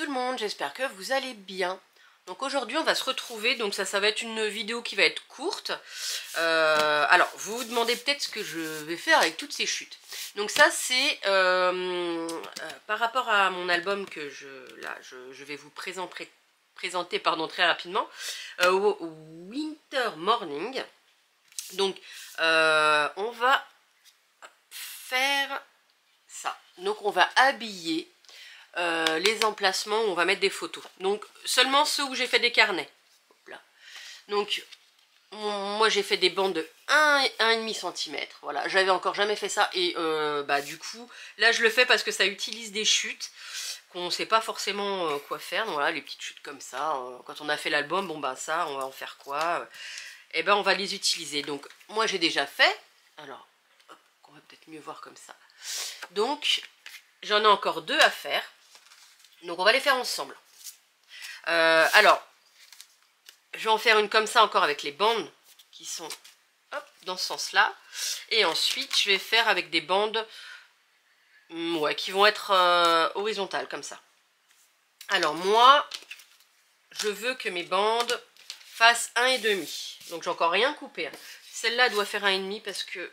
le monde, j'espère que vous allez bien. Donc aujourd'hui on va se retrouver, donc ça va être une vidéo qui va être courte. Alors vous vous demandez peut-être ce que je vais faire avec toutes ces chutes. Donc ça c'est par rapport à mon album que je vais vous présenter très rapidement. Winter Morning. Donc on va faire ça. Donc on va habiller les emplacements où on va mettre des photos. Donc seulement ceux où j'ai fait des carnets. Hop là. Donc moi j'ai fait des bandes de 1,5 cm. Voilà, j'avais encore jamais fait ça. Et du coup, là je le fais parce que ça utilise des chutes qu'on ne sait pas forcément quoi faire. Donc voilà, les petites chutes comme ça. Quand on a fait l'album, bon bah ça, on va en faire quoi? Et ben on va les utiliser. Donc moi j'ai déjà fait. Alors, hop, on va peut-être mieux voir comme ça. Donc j'en ai encore 2 à faire. Donc on va les faire ensemble. Alors, je vais en faire une comme ça encore avec les bandes qui sont hop, dans ce sens-là. Et ensuite, je vais faire avec des bandes qui vont être horizontales comme ça. Alors moi, je veux que mes bandes fassent 1,5. Donc j'ai encore rien coupé. Hein. Celle-là doit faire 1,5 parce que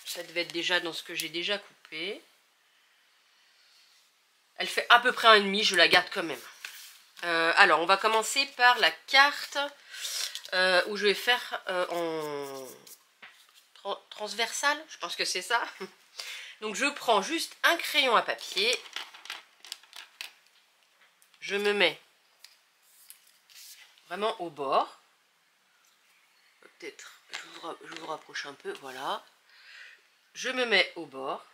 ça devait être déjà dans ce que j'ai déjà coupé. Elle fait à peu près 1,5, je la garde quand même. Alors, on va commencer par la carte où je vais faire en transversal, je pense que c'est ça. Donc, je prends juste un crayon à papier. Je me mets vraiment au bord. Peut-être, je vous rapproche un peu, voilà. Je me mets au bord.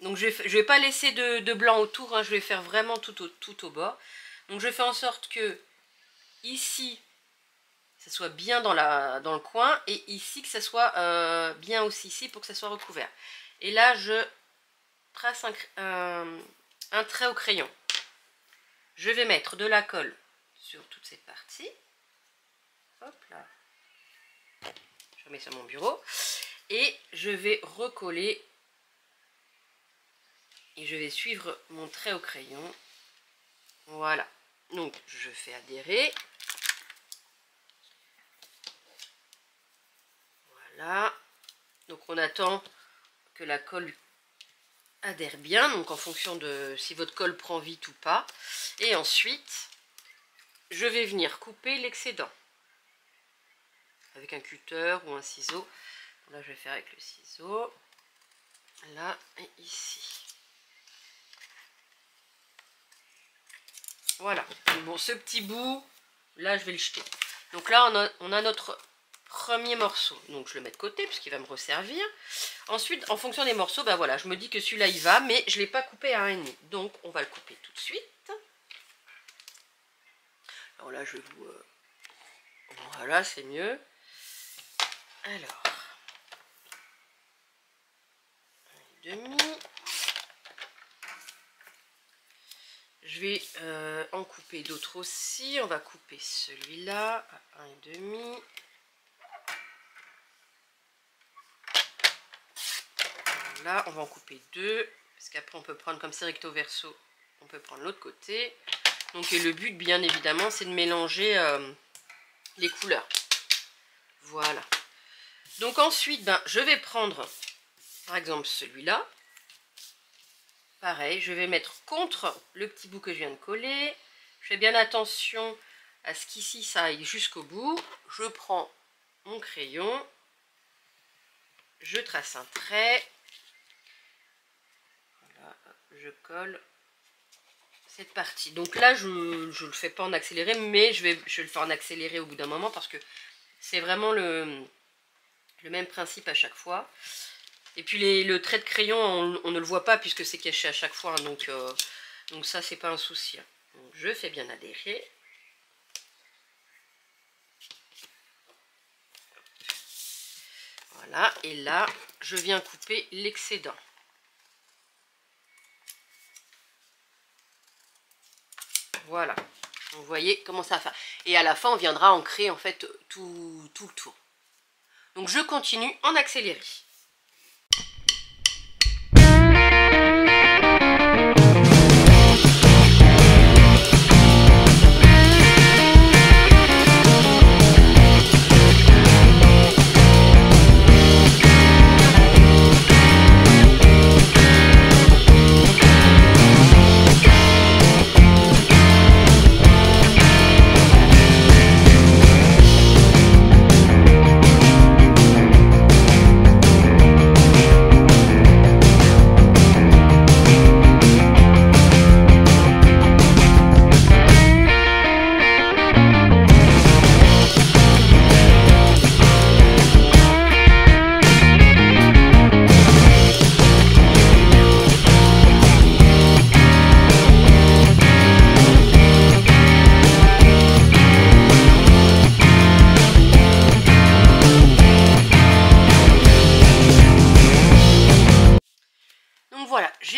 Donc je vais pas laisser de blanc autour, hein, je vais faire vraiment tout au bord. Donc je fais en sorte que ici, ça soit bien dans le coin, et ici que ça soit bien aussi ici pour que ça soit recouvert. Et là je trace un trait au crayon. Je vais mettre de la colle sur toute cette partie. Hop là. Je mets sur mon bureau. Et je vais recoller. Et je vais suivre mon trait au crayon. Voilà. Donc, je fais adhérer. Voilà. Donc, on attend que la colle adhère bien. Donc, en fonction de si votre colle prend vite ou pas. Et ensuite, je vais venir couper l'excédent. Avec un cutter ou un ciseau. Là, je vais faire avec le ciseau. Là et ici. Voilà, bon ce petit bout, là je vais le jeter. Donc là on a notre premier morceau. Donc je le mets de côté puisqu'il va me resservir. Ensuite, en fonction des morceaux, ben voilà, je me dis que celui-là il va, mais je ne l'ai pas coupé à 1,5. Donc on va le couper tout de suite. Alors là je vais vous... Voilà, c'est mieux. Alors, 1,5. Je vais en couper d'autres aussi. On va couper celui-là à 1,5. Voilà, on va en couper 2. Parce qu'après on peut prendre comme c'est recto verso. On peut prendre l'autre côté. Donc et le but bien évidemment c'est de mélanger les couleurs. Voilà. Donc ensuite je vais prendre par exemple celui-là. Pareil, je vais mettre contre le petit bout que je viens de coller. Je fais bien attention à ce qu'ici ça aille jusqu'au bout. Je prends mon crayon. Je trace un trait. Voilà, je colle cette partie. Donc là, je ne le fais pas en accéléré, mais je vais le faire en accéléré au bout d'un moment parce que c'est vraiment le même principe à chaque fois. Et puis le trait de crayon, on ne le voit pas puisque c'est caché à chaque fois. Hein, donc ça, c'est pas un souci. Hein. Donc, je fais bien adhérer. Voilà. Et là, je viens couper l'excédent. Voilà. Vous voyez comment ça va faire. Et à la fin, on viendra ancrer en fait tout le tour. Donc je continue en accéléré.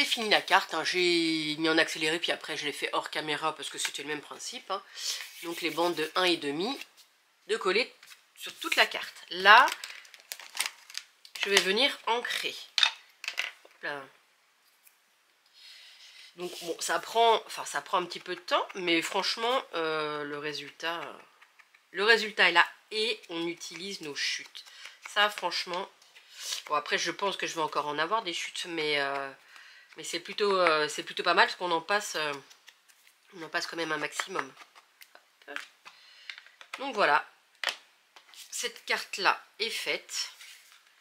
fini la carte, hein. J'ai mis en accéléré puis après je l'ai fait hors caméra parce que c'était le même principe, hein. Donc les bandes de 1,5 de coller sur toute la carte. Là, je vais venir ancrer. Hop là. Donc bon, ça prend un petit peu de temps, mais franchement, le résultat est là et on utilise nos chutes. Ça, franchement, bon après je pense que je vais encore en avoir des chutes, mais c'est plutôt pas mal parce qu'on en passe quand même un maximum. Hop. Donc voilà, cette carte là est faite.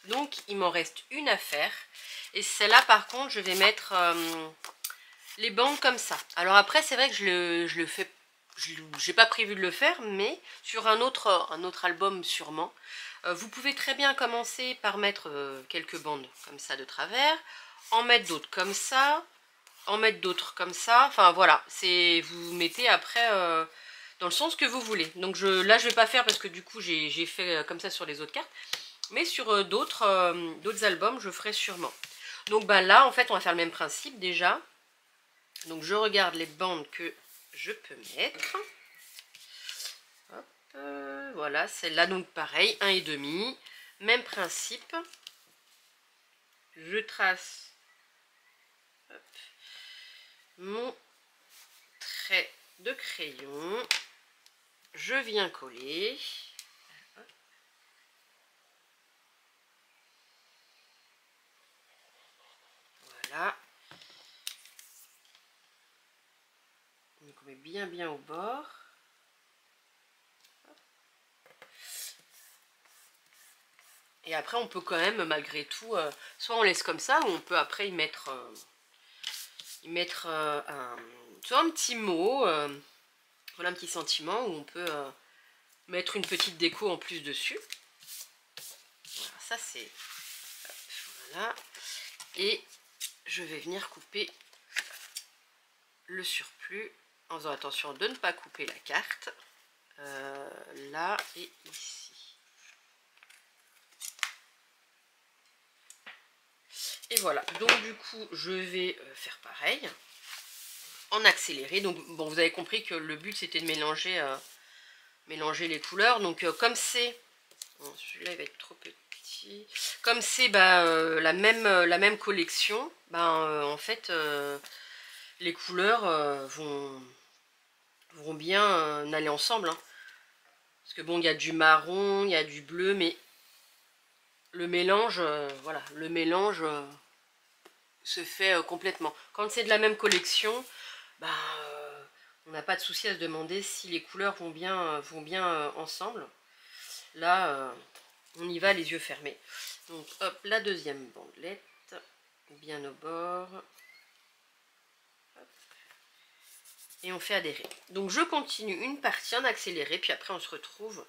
Donc il m'en reste une à faire. Et celle-là par contre je vais mettre les bandes comme ça. Alors après c'est vrai que je le fais, j'ai pas prévu de le faire, mais sur un autre album sûrement. Vous pouvez très bien commencer par mettre quelques bandes comme ça de travers, en mettre d'autres comme ça, en mettre d'autres comme ça. Enfin voilà, vous mettez après dans le sens que vous voulez. Donc là je vais pas faire parce que du coup j'ai fait comme ça sur les autres cartes. Mais sur d'autres albums je ferai sûrement. Donc bah, là en fait on va faire le même principe déjà. Donc je regarde les bandes que je peux mettre. Hop, voilà, celle-là donc pareil, 1,5. Même principe. Je trace hop, mon trait de crayon. Je viens coller. Voilà. Donc on met bien au bord. Et après on peut quand même malgré tout, soit on laisse comme ça, ou on peut après y mettre soit un petit mot, voilà un petit sentiment, où on peut mettre une petite déco en plus dessus. Voilà, ça c'est... Voilà. Et je vais venir couper le surplus en faisant attention de ne pas couper la carte. Là et ici. Et voilà, donc du coup je vais faire pareil en accéléré. Donc bon, vous avez compris que le but c'était de mélanger les couleurs. Donc comme c'est, bon, celui-là il va être trop petit, comme c'est la même collection, en fait les couleurs vont bien aller ensemble, hein. Parce que bon, il y a du marron, il y a du bleu, mais le mélange, voilà, le mélange se fait complètement. Quand c'est de la même collection, on n'a pas de souci à se demander si les couleurs vont bien ensemble. Là, on y va les yeux fermés. Donc hop, la deuxième bandelette, bien au bord. Hop. Et on fait adhérer. Donc je continue une partie en accéléré, puis après on se retrouve.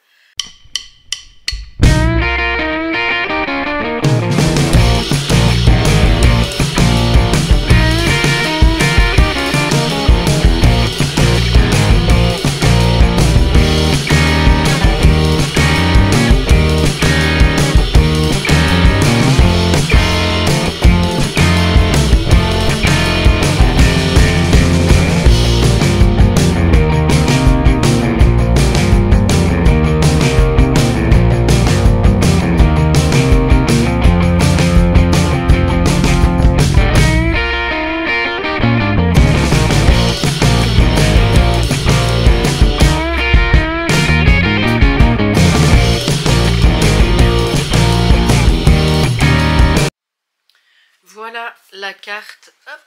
Voilà la carte, hop,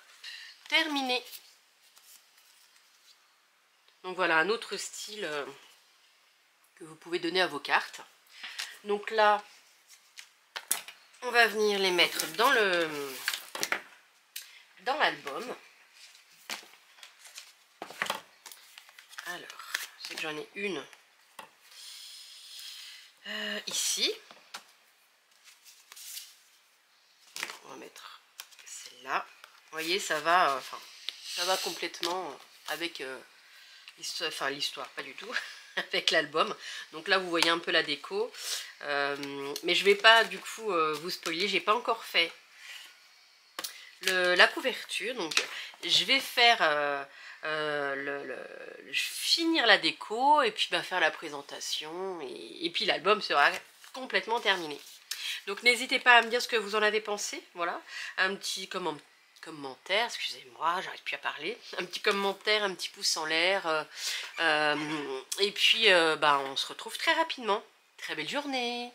terminée. Donc voilà un autre style que vous pouvez donner à vos cartes. Donc là, on va venir les mettre dans l'album. Alors, je sais que j'en ai une ici. On va mettre celle-là. Vous voyez, ça va complètement avec l'histoire, pas du tout, avec l'album. Donc là, vous voyez un peu la déco. Mais je vais pas du coup vous spoiler. J'ai pas encore fait la couverture. Donc je vais faire finir la déco et puis faire la présentation et puis l'album sera complètement terminé. Donc n'hésitez pas à me dire ce que vous en avez pensé, voilà, un petit commentaire, excusez-moi, j'arrive plus à parler, un petit commentaire, un petit pouce en l'air, et puis on se retrouve très rapidement. Très belle journée.